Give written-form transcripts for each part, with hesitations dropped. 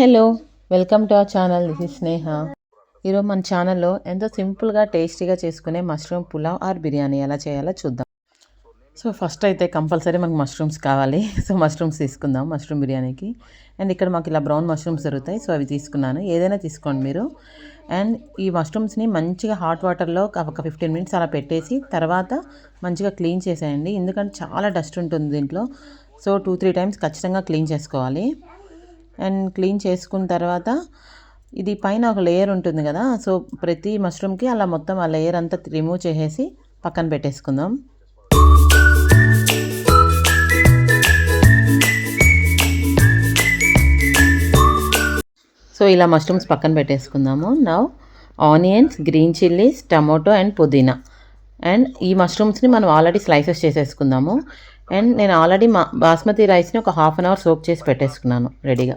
Hello welcome to our channel. This is Sneha. ఈరోజు మన ఛానల్లో ఎంతో సింపుల్గా టేస్టీగా చేసుకునే మష్రూమ్ పులావ్ ఆర్ బిర్యానీ ఎలా చేయాలో చూద్దాం. సో ఫస్ట్ అయితే కంపల్సరీ మనకు మష్రూమ్స్ కావాలి. సో మష్రూమ్స్ తీసుకుందాం మష్రూమ్ బిర్యానీకి. అండ్ ఇక్కడ మాకు ఇలా బ్రౌన్ మష్రూమ్స్ దొరుకుతాయి, సో అవి తీసుకున్నాను. ఏదైనా తీసుకోండి మీరు. అండ్ ఈ మష్రూమ్స్ని మంచిగా హాట్ వాటర్లో ఒక 15 మినిట్స్ అలా పెట్టేసి తర్వాత మంచిగా క్లీన్ చేసేయండి, ఎందుకంటే చాలా డస్ట్ ఉంటుంది దీంట్లో. సో 2-3 టైమ్స్ ఖచ్చితంగా క్లీన్ చేసుకోవాలి. అండ్ క్లీన్ చేసుకున్న తర్వాత ఇది పైన ఒక లేయర్ ఉంటుంది కదా, సో ప్రతి మష్రూమ్కి అలా మొత్తం ఆ లేయర్ అంతా రిమూవ్ చేసేసి పక్కన పెట్టేసుకుందాం. సో ఇలా మష్రూమ్స్ పక్కన పెట్టేసుకుందాము. Now onions, green chillies, tomato and పుదీనా. అండ్ ఈ మష్రూమ్స్ని మనం ఆల్రెడీ స్లైసెస్ చేసేసుకుందాము. అండ్ నేను ఆల్రెడీ బాస్మతి రైస్ని ఒక హాఫ్ అన్ అవర్ సోక్ చేసి పెట్టేసుకున్నాను రెడీగా.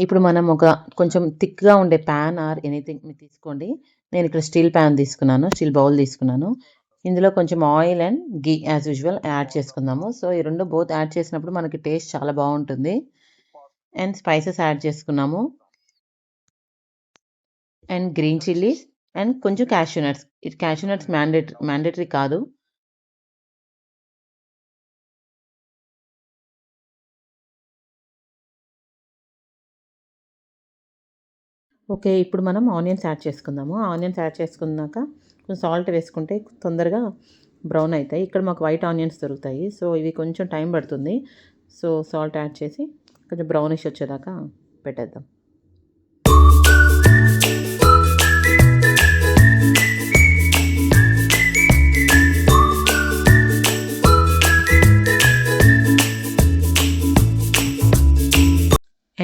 ఇప్పుడు మనం ఒక కొంచెం థిక్గా ఉండే ప్యాన్ ఆర్ ఎనీథింగ్ మీరు తీసుకోండి. నేను ఇక్కడ స్టీల్ ప్యాన్ తీసుకున్నాను, స్టీల్ బౌల్ తీసుకున్నాను. ఇందులో కొంచెం oil and ghee as usual add చేసుకుందాము. సో ఈ రెండు బోత్ యాడ్ చేసినప్పుడు మనకి టేస్ట్ చాలా బాగుంటుంది. అండ్ స్పైసెస్ యాడ్ చేసుకున్నాము. అండ్ గ్రీన్ చిల్లీస్ అండ్ కొంచెం క్యాష్యూ నట్స్. ఇది క్యాష్యూ నట్స్ మ్యాండేటరీ కాదు. ఓకే, ఇప్పుడు మనం ఆనియన్స్ యాడ్ చేసుకుందాము. ఆనియన్స్ యాడ్ చేసుకున్నాక కొంచెం సాల్ట్ వేసుకుంటే తొందరగా బ్రౌన్ అవుతాయి. ఇక్కడ మాకు వైట్ ఆనియన్స్ దొరుకుతాయి, సో ఇవి కొంచెం టైం పడుతుంది. సో సాల్ట్ యాడ్ చేసి కొంచెం బ్రౌనిష్ వచ్చేదాకా పెట్టేద్దాం.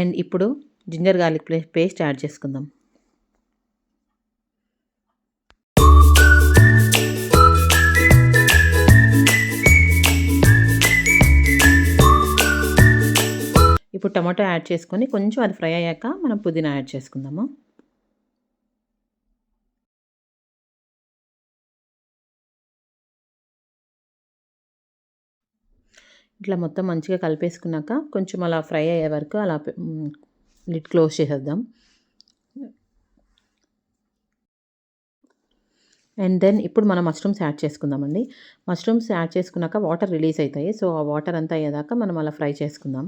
అండ్ ఇప్పుడు జింజర్ గార్లిక్ పేస్ట్ యాడ్ చేసుకుందాం. ఇప్పుడు టమాటో యాడ్ చేసుకొని కొంచెం అది ఫ్రై అయ్యాక మనం పుదీనా యాడ్ చేసుకుందాము. ఇట్లా మొత్తం మంచిగా కలిపేసుకున్నాక కొంచెం అలా ఫ్రై అయ్యే వరకు అలా లిడ్ క్లోజ్ చేసేద్దాం. అండ్ దెన్ ఇప్పుడు మనం మష్రూమ్స్ యాడ్ చేసుకుందామండి. మష్రూమ్స్ యాడ్ చేసుకున్నాక వాటర్ రిలీజ్ అవుతాయి, సో ఆ వాటర్ అంతా అయ్యేదాకా మనం అలా ఫ్రై చేసుకుందాం.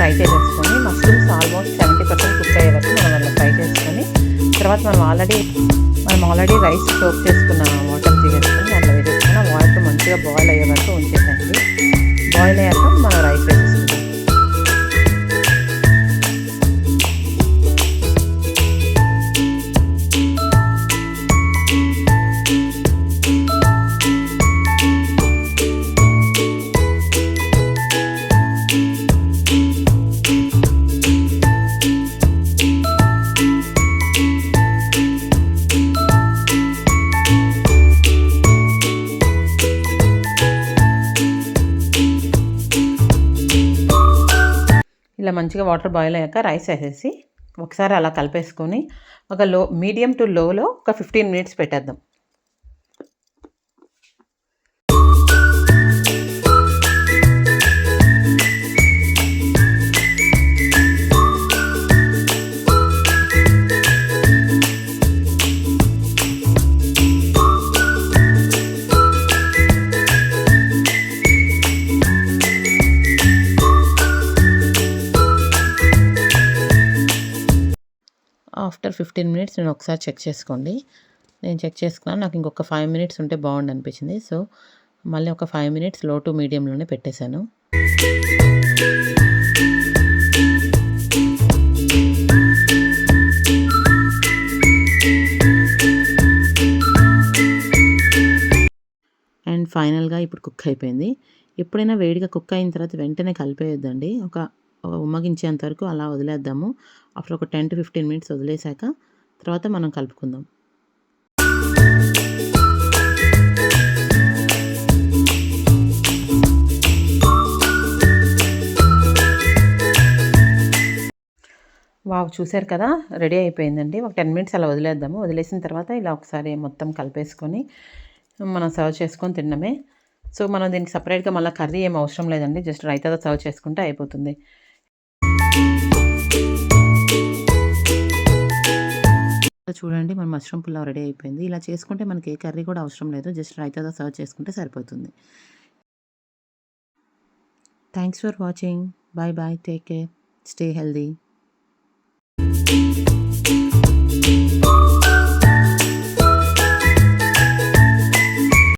ఫ్రై చేసేసుకొని మష్రూమ్స్ ఆల్మోస్ట్ 70% కుక్ అయ్యే వరకు మనం అలా ఫ్రై చేసుకొని తర్వాత మనం ఆల్రెడీ రైస్ సోక్ చేసుకున్న వాటర్ తీసేసుకొని అట్లా వేసేసుకొని ఆ వాటర్ మంచిగా బాయిల్ అయ్యే వరకు ఉంచేసండి. బాయిల్ అయ్యాక మనం రైస్ వేసేసుకుంటాం. ఇలా మంచిగా వాటర్ బాయిల్ అయ్యాక రైస్ వేసేసి ఒకసారి అలా కలిపేసుకొని ఒక మీడియం టు లోలో ఒక 15 మినిట్స్ పెట్టేద్దాం. ఆఫ్టర్ 15 మినిట్స్ నేను ఒకసారి చెక్ చేసుకోండి. నేను చెక్ చేసుకున్నాను. నాకు ఇంకొక 5 మినిట్స్ ఉంటే బాగుండు అనిపించింది. సో మళ్ళీ ఒక 5 మినిట్స్ లో టు మీడియంలోనే పెట్టేశాను. అండ్ ఫైనల్గా ఇప్పుడు కుక్ అయిపోయింది. ఎప్పుడైనా వేడిగా కుక్ అయిన తర్వాత వెంటనే కలిపేయొద్దండి. ఒక ఉమ్మగించేంత వరకు అలా వదిలేద్దాము. ఆఫ్టర్ ఒక 10-15 మినిట్స్ వదిలేసాక తర్వాత మనం కలుపుకుందాం. వావ్! చూసారు కదా! రెడీ అయిపోయిందండి. ఒక 10 మినిట్స్ అలా వదిలేద్దాము. వదిలేసిన తర్వాత ఇలా ఒకసారి మొత్తం కలిపేసుకొని మనం సర్వ్ చేసుకొని తినడమే. సో మనం దీనికి సెపరేట్‌గా మళ్ళీ కర్రీ ఏమి అవసరం లేదండి. జస్ట్ రైతాతో సర్వ్ చేసుకుంటే అయిపోతుంది. చూడండి మన మష్రూమ్ పులావ్ రెడీ అయిపోయింది. ఇలా చేసుకుంటే మనకి ఏ కర్రీ కూడా అవసరం లేదు. జస్ట్ రైతాతో సర్వ్ చేసుకుంటే సరిపోతుంది. Thanks for watching. Bye bye. Take care. Stay healthy.